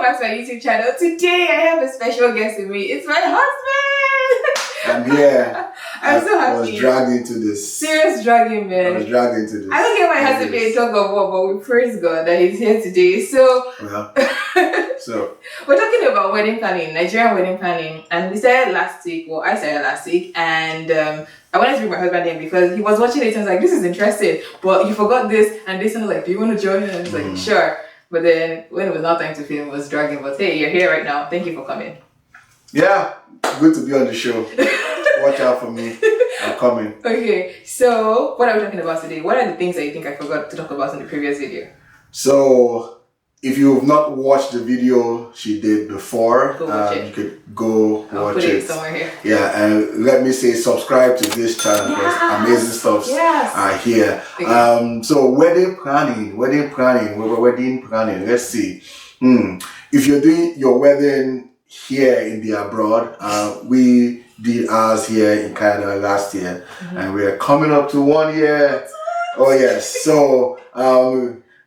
back to my YouTube channel. Today I have a special guest with me. It's my husband. I'm here. I'm so happy. I was dragged into this. Serious dragging, man. I was dragged into this. I don't get my husband being talk of what, but we praise God that he's here today. So, so we're talking about wedding planning, Nigerian wedding planning, and we started last week. Well, I started last week, and I wanted to bring my husband in because he was watching it and was like, "This is interesting," but you forgot this and this, and I was like, "Do you want to join?" And I was like, "Sure." But then when it was not time to film, it was dragging. But hey, you're here right now. Thank you for coming. Yeah, good to be on the show. Watch out for me. I'm coming. Okay, so what are we talking about today? What are the things that you think I forgot to talk about in the previous video? So, if you've not watched the video she did before, you could go I'll watch put it. it somewhere here. Yeah, and let me say subscribe to this channel because amazing stuff are here. Okay. So wedding planning. Let's see. If you're doing your wedding here in the abroad, we did ours here in Canada last year, and we're coming up to 1 year. Oh yes. So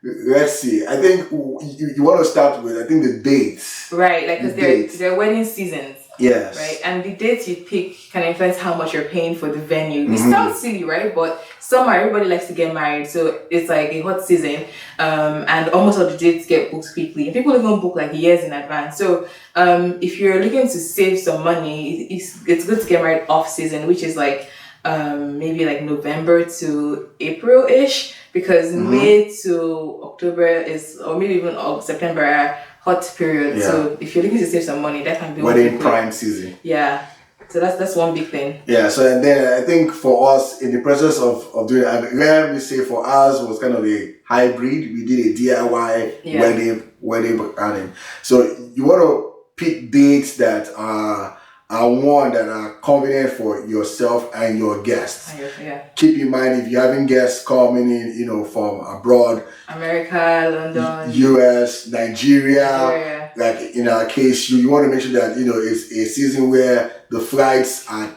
let's see. I think you want to start with the dates. Right, like because they're wedding seasons. Yes. Right, and the dates you pick can influence how much you're paying for the venue. It sounds silly, right? But everybody likes to get married, so it's like a hot season, and almost all the dates get booked quickly. And people even book like years in advance. So if you're looking to save some money, it's good to get married off season, which is like maybe like November to April-ish, because May to October is, or maybe even September are hot period. Yeah. So if you're looking to save some money, that can be wedding prime season. Yeah. So that's one big thing. Yeah, so and then I think for us in the process of doing it, let me say for us was kind of a hybrid. We did a DIY wedding planning. So you want to pick dates that are one that are convenient for yourself and your guests. Yeah. Keep in mind if you're having guests coming in, from abroad, America, London, US, Nigeria. Like in our case, you want to make sure that it's a season where the flights are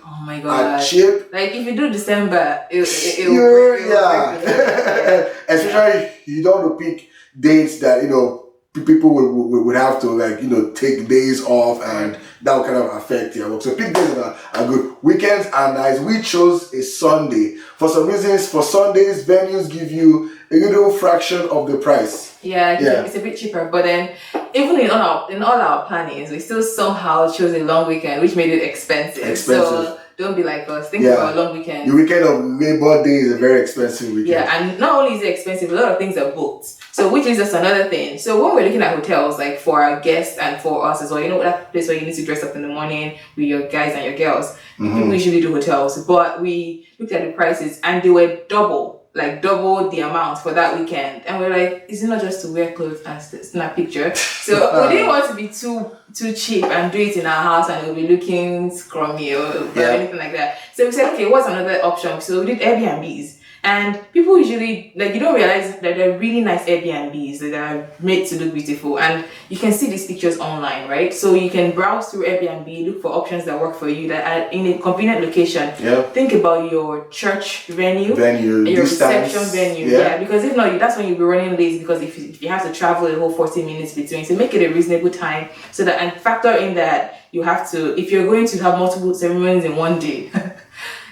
cheap. Like if you do December, it especially you don't want to pick dates that people would have to take days off, and that will kind of affect your work. So pick days that are good. Weekends are nice. We chose a Sunday. For some reasons, for Sundays, venues give you a little fraction of the price. Yeah, it's a bit cheaper. But then even in all our plannings, we still somehow chose a long weekend, which made it expensive. So don't be like us. Think about a long weekend. The weekend of Labor Day is a very expensive weekend. Yeah, and not only is it expensive, a lot of things are booked. So which is just another thing. So when we're looking at hotels, like for our guests and for us as well, that place where you need to dress up in the morning with your guys and your girls. People usually do hotels, but we looked at the prices and they were double the amount for that weekend. And we're like, is it not just to wear clothes and snap picture? So we didn't want to be too cheap and do it in our house and it'll be looking scrummy or anything like that. So we said, okay, what's another option? So we did Airbnbs. And people usually, you don't realize that they're really nice Airbnbs that are made to look beautiful. And you can see these pictures online, right? So you can browse through Airbnb, look for options that work for you that are in a convenient location. Yeah. Think about your church venue, your reception venue. Yeah, because if not, that's when you'll be running late, because if you have to travel a whole 40 minutes between. So make it a reasonable time so that, and factor in that you have to, if you're going to have multiple ceremonies in one day.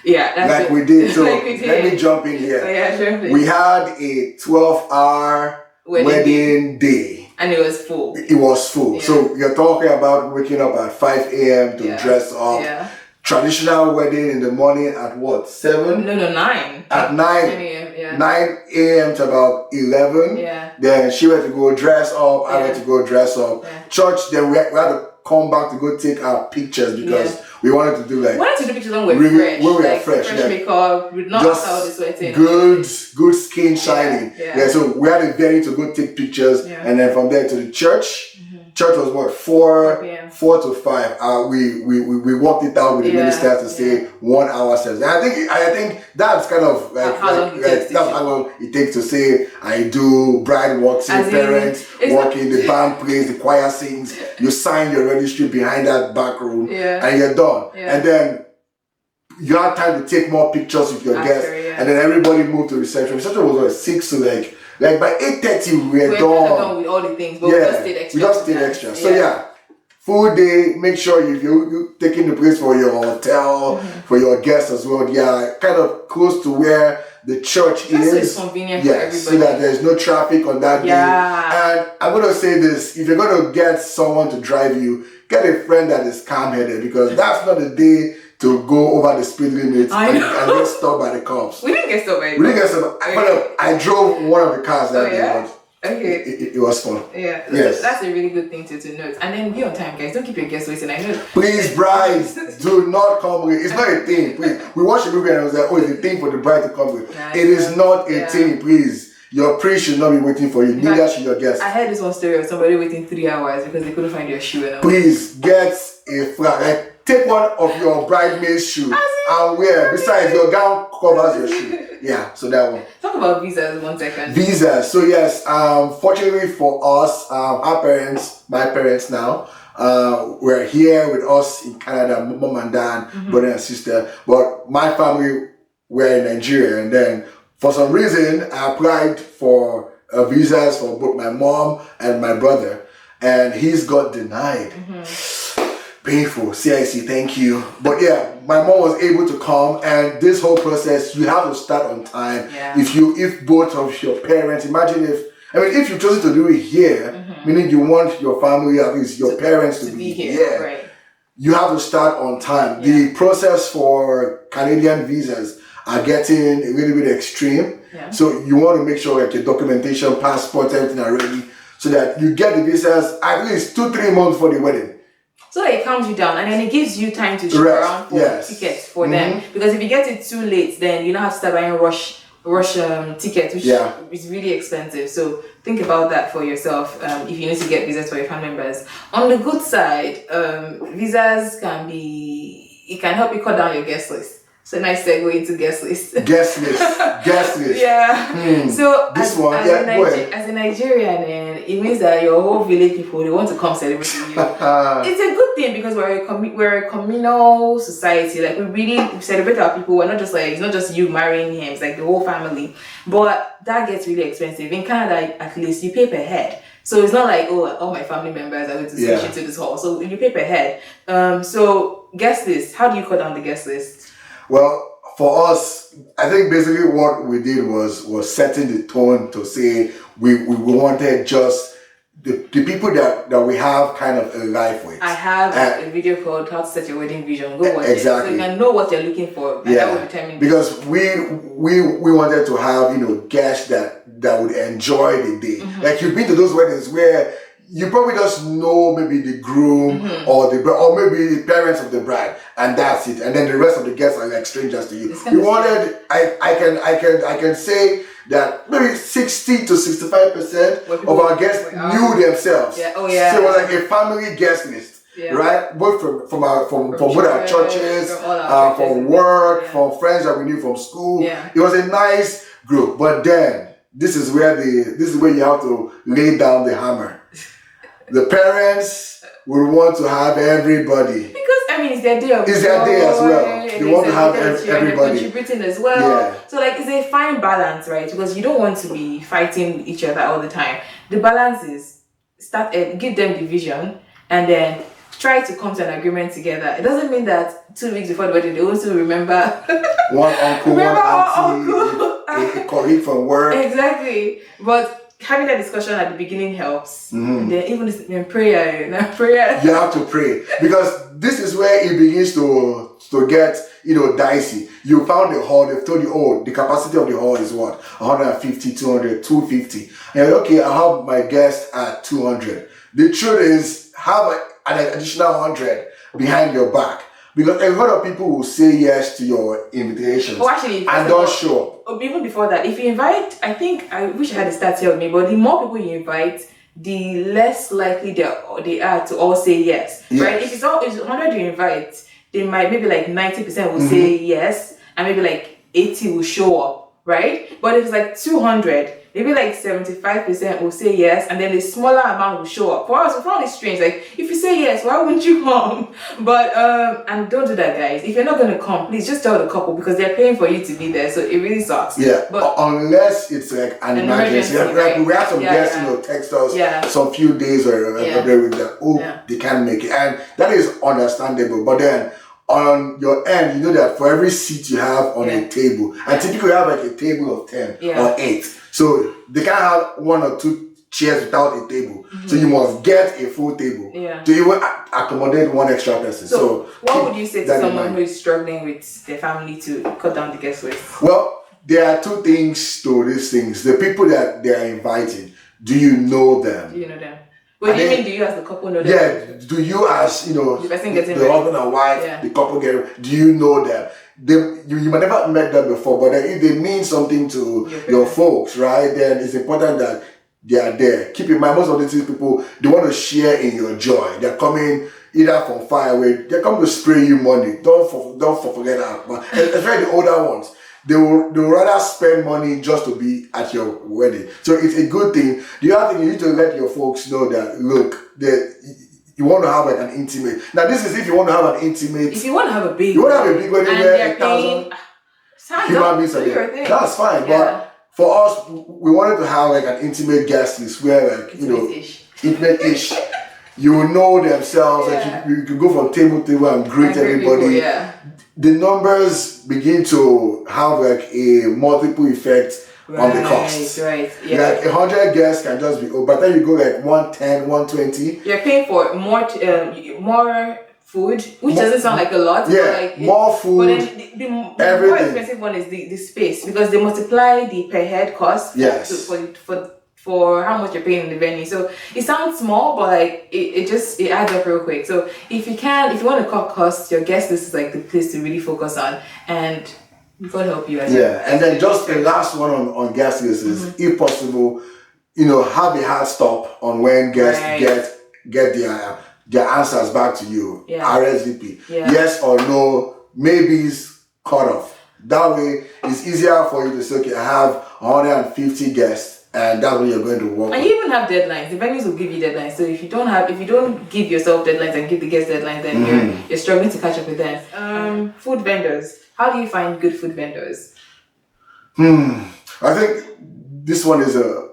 Yeah, that's we did. So let me jump in here. Sure. We had a 12-hour wedding day. And it was full. It was full. Yeah. So you're talking about waking up at 5 a.m. to dress up. Yeah. Traditional wedding in the morning at what? 7? No, 9. At 9 a.m. Yeah. 9 a.m. to about 11. Yeah. Then she went to go dress up. I went to go dress up. Yeah. Church. Then we had to come back to go take our pictures because we wanted to do pictures when we're fresh. Fresh makeup, not just out the sweating. Good skin shining. Yeah. So we had a venue to go take pictures, and then from there to the church. Church was what 4 to 5. We worked it out with the ministers to say 1 hour service. And I think that's kind of that's how long it takes to say I do. Bride walks in, parents walk in, the band plays, the choir sings. You sign your registry behind that back room, and you're done. Yeah. And then you have time to take more pictures with your guests, and then everybody moved to reception. Reception was 6 to Like by 8:30, we're done with all the things, but we just stayed extra. So full day. Make sure you taking the place for your hotel, for your guests as well. Yeah, kind of close to where the church is. So it's convenient for everybody. So that there's no traffic on that day. And I'm gonna say this: if you're gonna get someone to drive you, get a friend that is calm-headed, because that's not the day to go over the speed limit and get stopped by the cops. We didn't get stopped by the cops. We didn't get stopped. I drove one of the cars that day. Okay. It was fun. Yeah. Yes. That's a really good thing to note. And then be on time, guys. Don't keep your guests waiting. I know. Please, brides, do not come late. It's not a thing. Please. We watched the movie and I was like, oh, it's a thing for the bride to come late. It is not a thing, please. Your priest should not be waiting for you. Neither should your guests. I heard this one story of somebody waiting 3 hours because they couldn't find your shoe. Please get a flag. Like, take one of your bridesmaid's shoes and wear. Besides, your gown covers your shoe. Yeah, so that one. Talk about visas 1 second. Visas. So yes, fortunately for us, our parents, my parents now, were here with us in Canada, mom and dad, brother and sister. But my family were in Nigeria, and then for some reason I applied for visas for both my mom and my brother, and he's got denied. Painful. CIC, thank you. But yeah, my mom was able to come, and this whole process, you have to start on time. If both of your parents, imagine if you've chosen to do it here, meaning you want your family, at least your parents to be here, right. You have to start on time. The process for Canadian visas are getting a little bit extreme. So you want to make sure like your documentation, passport, everything are ready, so that you get the visas at least 2-3 months for the wedding. So that it calms you down, and then it gives you time to shop around for tickets for them. Because if you get it too late, then you don't have to start buying rush tickets, which is really expensive. So think about that for yourself if you need to get visas for your family members. On the good side, visas it can help you cut down your guest list. So nice segue into guest list. Guest list. Yeah. So this as a Nigerian, it means that your whole village people, they want to come celebrate with you. It's a good thing because we're a communal society. Like we really celebrate our people. We're not just like, it's not just you marrying him. It's like the whole family. But that gets really expensive. In Canada, at least you pay per head. So it's not like, oh, all my family members are going to switch into this hall. So you pay per head. So guest list. How do you cut down the guest list? Well, for us, I think basically what we did was setting the tone to say we wanted just the people that we have kind of a life with. I have a video called How to Set Your Wedding Vision. Go watch it. So you can know what you're looking for. And that will determine because we wanted to have, guests that would enjoy the day. Like you've been to those weddings where you probably just know maybe the groom or maybe the parents of the bride, and that's it. And then the rest of the guests are like strangers to you. We wanted, I can say that maybe 60 to 65% of our guests knew themselves. So it was like a family guest list, right? Both from both our churches, from work, from friends that we knew from school. It was a nice group, but then this is where you have to lay down the hammer. The parents will want to have everybody. Because, it's their day of It's their day as well. They want to have everybody. Contributing as well. So, it's a fine balance, right? Because you don't want to be fighting with each other all the time. The balance is give them the vision and then try to come to an agreement together. It doesn't mean that 2 weeks before the wedding, they also remember one uncle, one auntie, a colleague from work. Exactly. But having that discussion at the beginning helps. And then even in prayer. You have to pray. Because this is where it begins to get, dicey. You found the hall, they've told you, the capacity of the hall is what? 150, 200, 250. And you're like, okay, I'll have my guests at 200. The truth is, have an additional 100 behind your back. Because a lot of people will say yes to your invitations and don't show up. Even before that, if you invite, I wish I had a stat here with me, but the more people you invite, the less likely they are to all say yes. Right? If it's 100 you invite, they might maybe like 90% will say yes, and maybe like 80 will show up, right? But if it's like 200, maybe like 75% will say yes, and then the smaller amount will show up. For us, we found it strange. Like, if you say yes, why wouldn't you come? But and don't do that, guys. If you're not gonna come, please just tell the couple, because they're paying for you to be there. So it really sucks. Yeah, but unless it's like an emergency. Right? We have some guests, text us some few days or with that. They can't make it, and that is understandable. But then on your end, you know that for every seat you have on a table, and typically you have like a table of 10 or 8, so they can't have 1 or 2 chairs without a table. So you must get a full table to even accommodate 1 extra person. So what would you say to someone who is struggling with their family to cut down the guest list? Well, there are 2 things to these things. The people that they are inviting, do you know them? Do you know them? What do you mean? Do you as the couple know them? Yeah, do you as, the husband and wife, the couple do you know them? You might never met them before, but if they mean something to your folks, right, then it's important that they are there. Keep in mind, most of these people, they want to share in your joy. They're coming either from far away. They're coming to spray you money. Don't forget that. But especially the older ones. They will rather spend money just to be at your wedding. So it's a good thing. The other thing, you need to let your folks know that, look, you want to have like an intimate. Now, this is if you want to have an intimate. If you want to have a big wedding where 1,000 human beings are there, that's fine. But for us, we wanted to have like an intimate guest list where, like, intimate-ish. You will know themselves. Like you can go from table to table and greet everybody. People, the numbers begin to have like a multiple effect on the cost. Right. Like 100 guests can just be, by the time you go like 110, 120. You're paying for more food, which doesn't sound like a lot. Yeah, but like more food. But then the more expensive one is the space, because they multiply the per head cost for how much you're paying in the venue. So it sounds small, but like it adds up real quick. So if you want to cut costs, your guest list is like the place to really focus on, and God help you. And then just the last one on guest list is, if possible, have a hard stop on when guests get their answers back to you. RSVP, yes or no, maybes, cut off. That way, it's easier for you to say, okay, I have 150 guests. And that's what you're going to work. And you even have deadlines. The venues will give you deadlines. So if you don't give yourself deadlines and give the guests deadlines, then you're struggling to catch up with them. Food vendors. How do you find good food vendors? I think this one is a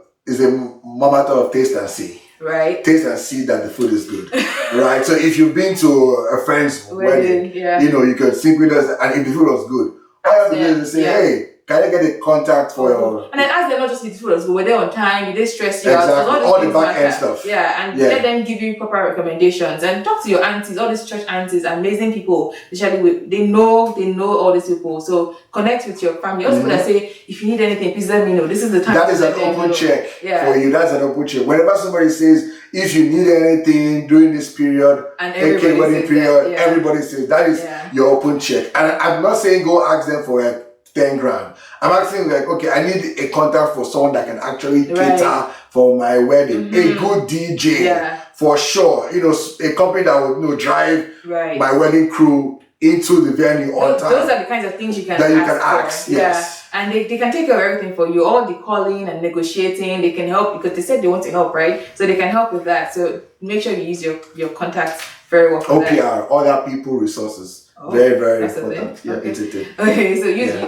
matter of taste and see. Right. Taste and see that the food is good. Right. So if you've been to a friend's wedding, you can sing with us, and if the food was good, all you have to do is say, hey, can I get a contact for your... And then ask them not just with the food, were they on time? Did they stress you out? All the back end stuff. Let them give you proper recommendations, and talk to your aunties, all these church aunties, amazing people. Especially they know all these people. So connect with your family. Also, that say, if you need anything, please let me know. This is the time. That is an open check for you. That's an open check. Whenever somebody says, if you need anything during this period, and wedding period, everybody says that is your open check. And I'm not saying go ask them for like 10 grand. I'm asking like, okay, I need a contact for someone that can actually cater for my wedding. A good DJ, for sure. A company that will drive my wedding crew into the venue on time. Those are the kinds of things you can ask for. Yes. And they can take care of everything for you. All the calling and negotiating, they can help, because they said they want to help, right? So they can help with that. So make sure you use your contacts very well for OPR, other people resources. Very, very important. It's a thing. Okay, so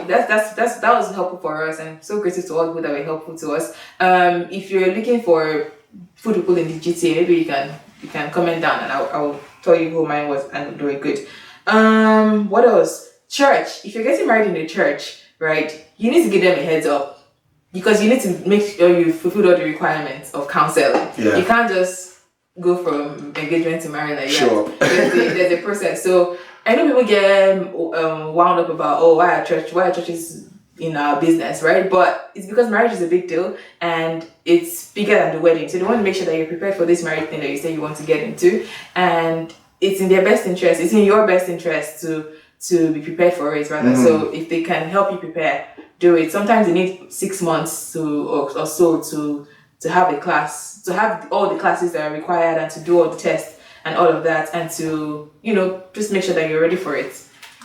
that was helpful for us, and so grateful to all people that were helpful to us. If you're looking for food people in the GTA, maybe you can comment down, and I'll tell you who mine was, and do it good. What else? Church. If you're getting married in a church, right, you need to give them a heads up, because you need to make sure you fulfill all the requirements of counseling. You can't just go from engagement to marriage like that. There's a process. So I know people get wound up about, why are churches in our business, right? But it's because marriage is a big deal, and it's bigger than the wedding. So they want to make sure that you're prepared for this marriage thing that you say you want to get into, and it's in their best interest. It's in your best interest to be prepared for it, rather. So if they can help you prepare, do it. Sometimes you need 6 months or so to have a class, to have all the classes that are required, and to do all the tests and all of that, and to just make sure that you're ready for it.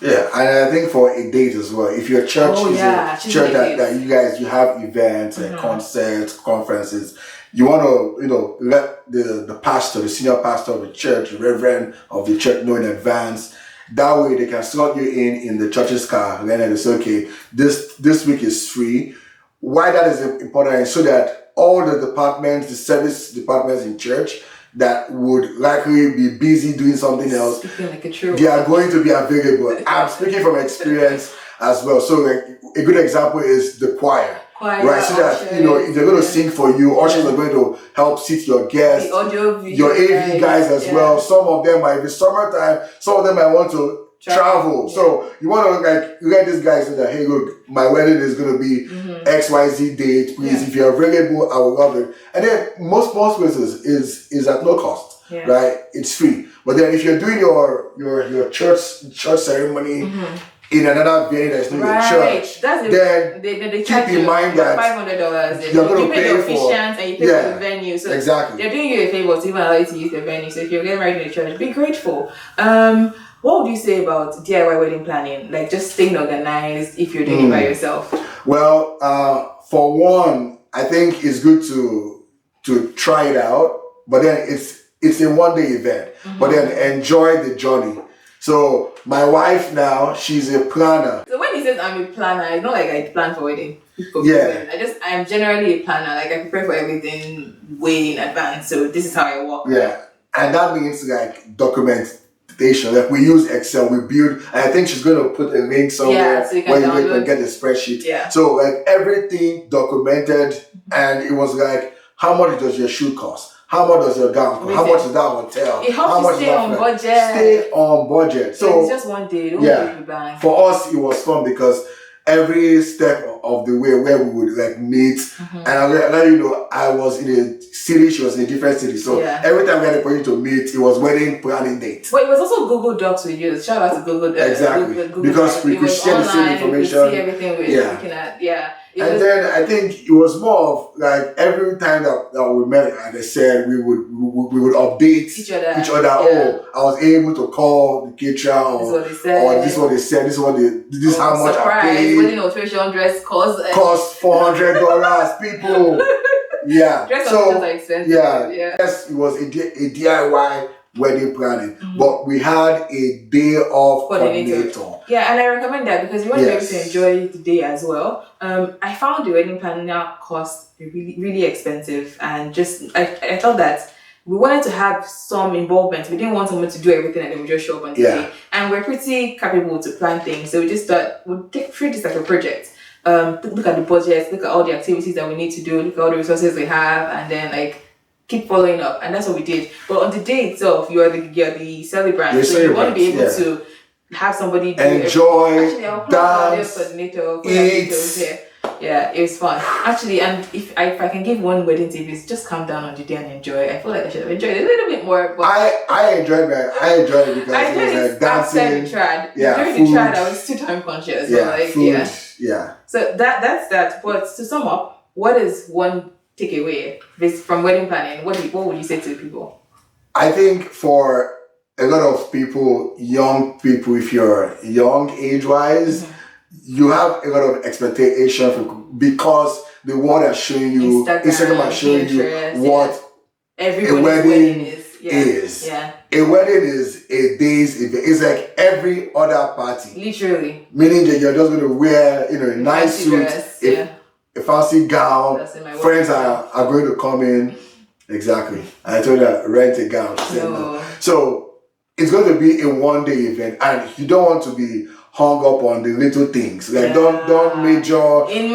Yeah, and I think for a date as well, if your church is a church that you have events and concerts, conferences, you want to, let the pastor, the senior pastor of the church, the reverend of the church know in advance. That way they can slot you in the church's car, and then they say, okay, this week is free. Why that is important is so that all the departments, the service departments in church that would likely be busy doing something else, they are going to be available. I'm speaking from experience as well. So like a good example is the choir. Right, so that if they're going to sing for you, ushers are going to help seat your guests, your AV guys as well. Some of them might be summertime, some of them might want to travel. So you want to let these guys know that, hey, look, my wedding is going to be XYZ date. Please, if you're available, I would love it. And then most places is at no cost, right? It's free. But then if you're doing your church ceremony in another venue that's not your church, then they keep in mind that $500. You're going to pay the for officiants and you pay for the venue. So exactly, they're doing you a favor to even allow you to use the venue. So if you're getting married in the church, be grateful. What would you say about DIY wedding planning? Like just staying organized if you're doing it by yourself? Well, for one, I think it's good to try it out, but then it's a one-day event. But then enjoy the journey. So my wife now, she's a planner. So when he says I'm a planner, it's not like I plan for wedding. I'm generally a planner. Like I prepare for everything way in advance. So this is how I work. Yeah, and that means like documentation. Like we use Excel, we build. And I think she's going to put a link somewhere so where you can get the spreadsheet. Yeah. So like everything documented, and it was like, how much does your shoe cost? How much does your gown cost? How much is that hotel? It helps how much you stay on budget. Stay on budget. So it's just one day. Don't break the bank. For us, it was fun because every step of the way where we would like meet, and I'll let you know, I was in a city, she was in a different city. So every time we had a point to meet, it was wedding planning date. But it was also Google Docs we used. Shout out to Google Docs. Exactly. Google because we could share the same information. We could see everything we were looking at. And then I think it was more of like every time that we met, like I said, we would update each other. Oh, I was able to call the caterer, this is what they said. This is what they said. This is how much I paid. Wedding alteration dress cost $400. People. Yeah. Dress so are expensive. Yes, it was a DIY wedding planning, but we had a day of coordinator. Yeah, and I recommend that because you want to be able to enjoy the day as well. I found the wedding planning now cost really, really expensive, and just I thought that we wanted to have some involvement. We didn't want someone to do everything and then we just show up on the day. And we're pretty capable to plan things, so we just thought we'd treat this like a project. Look at the budget, look at all the activities that we need to do, look at all the resources we have, and then keep following up. And that's what we did. But on the day itself, you're the celebrant, so you want to be able to have somebody enjoy, dance, eat. Yeah, it was fun actually. And if I can give one wedding tip, is just calm down on the day and enjoy. I feel like I should have enjoyed it a little bit more. But I enjoyed it because it was dancing. After the trad, during the trad, I was too time conscious. So that's that. But to sum up, what is one takeaway from wedding planning? What would you say to people? I think for a lot of people, young people, if you're young age-wise, you have a lot of expectation because the world has shown you, Instagram has shown you what a wedding is. A wedding is a day's event. It's like every other party. Literally. Meaning that you're just going to wear, a nice suit, a fancy gown. Friends are going to come in. Exactly. I told her, rent a gown. She said no. So it's going to be a one-day event, and you don't want to be hung up on the little things. Don't major on the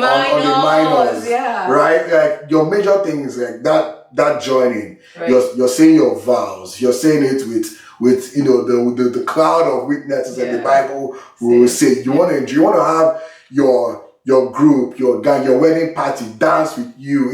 minors. Right? Like your major things, like that joining. Right. You're saying your vows. You're saying it with the cloud of witnesses that the Bible will say. You want to have your group, your gang, your wedding party dance with you.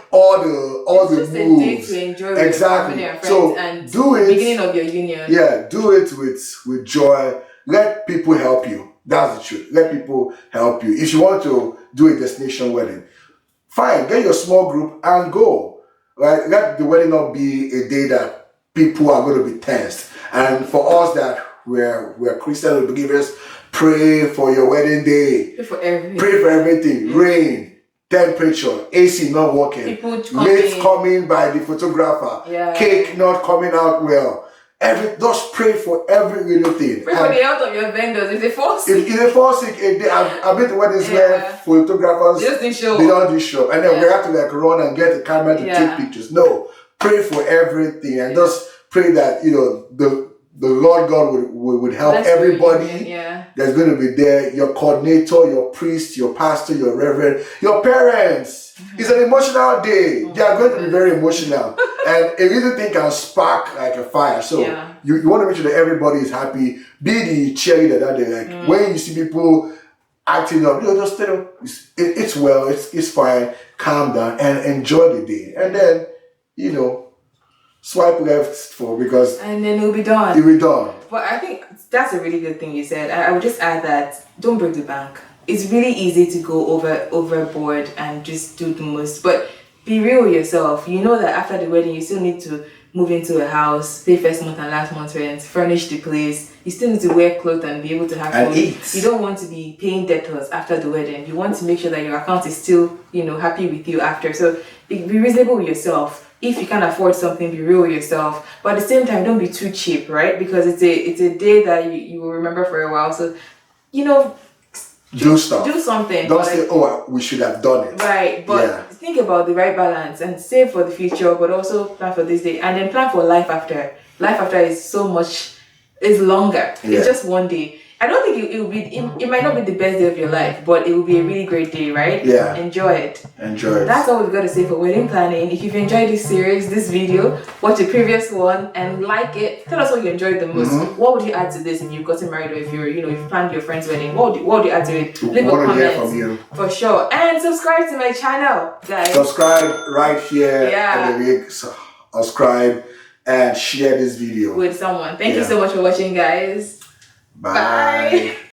All the moves. A day to enjoy with family and friends, so and do it. Beginning of your union. Yeah, do it with joy. Let people help you. That's the truth. Let people help you. If you want to do a destination wedding, fine. Get your small group and go. Right? Let the wedding not be a day that people are going to be tensed. And for us that we're Christian believers. Pray for your wedding day. Pray for everything. Pray for everything. Rain, temperature, AC not working, late coming by the photographer, cake not coming out well. Just pray for every little thing. Pray for the health of your vendors. If they fall sick, I've been to weddings where photographers they don't do show, and then we have to like run and get a camera to take pictures. No, pray for everything, and just pray that the Lord God would help everybody that's going to be there. Your coordinator, your priest, your pastor, your reverend, your parents. It's an emotional day. They are going to be very emotional. And a little thing can spark like a fire. So you want to make sure that everybody is happy. Be the cheerleader that day. Like when you see people acting up, just tell them it's well, it's fine, calm down and enjoy the day. And then, swipe left and then it'll be done. It'll be done. But I think that's a really good thing you said. I would just add that don't break the bank. It's really easy to go overboard and just do the most. But be real with yourself. You know that after the wedding, you still need to move into a house, pay first month and last month's rent, furnish the place. You still need to wear clothes and be able to have and food. Eat. You don't want to be paying debtors after the wedding. You want to make sure that your account is still, happy with you after. So be reasonable with yourself. If you can't afford something, be real with yourself. But at the same time, don't be too cheap, right? Because it's a day that you will remember for a while. So, do stuff. Do something. Don't say, we should have done it. Right. But think about the right balance and save for the future, but also plan for this day. And then plan for life after. Life after is longer. Yeah. It's just one day. I don't think it might not be the best day of your life, but it will be a really great day, right? Yeah. Enjoy it. Enjoy it. That's all we've got to say for wedding planning. If you've enjoyed this series, this video, watch the previous one and like it. Tell us what you enjoyed the most. What would you add to this if you've gotten married or if you've planned your friend's wedding? What would you add to it? Leave a comment from you. For sure. And subscribe to my channel, guys. Subscribe right here. And then subscribe and share this video with someone. Thank you so much for watching, guys. Bye.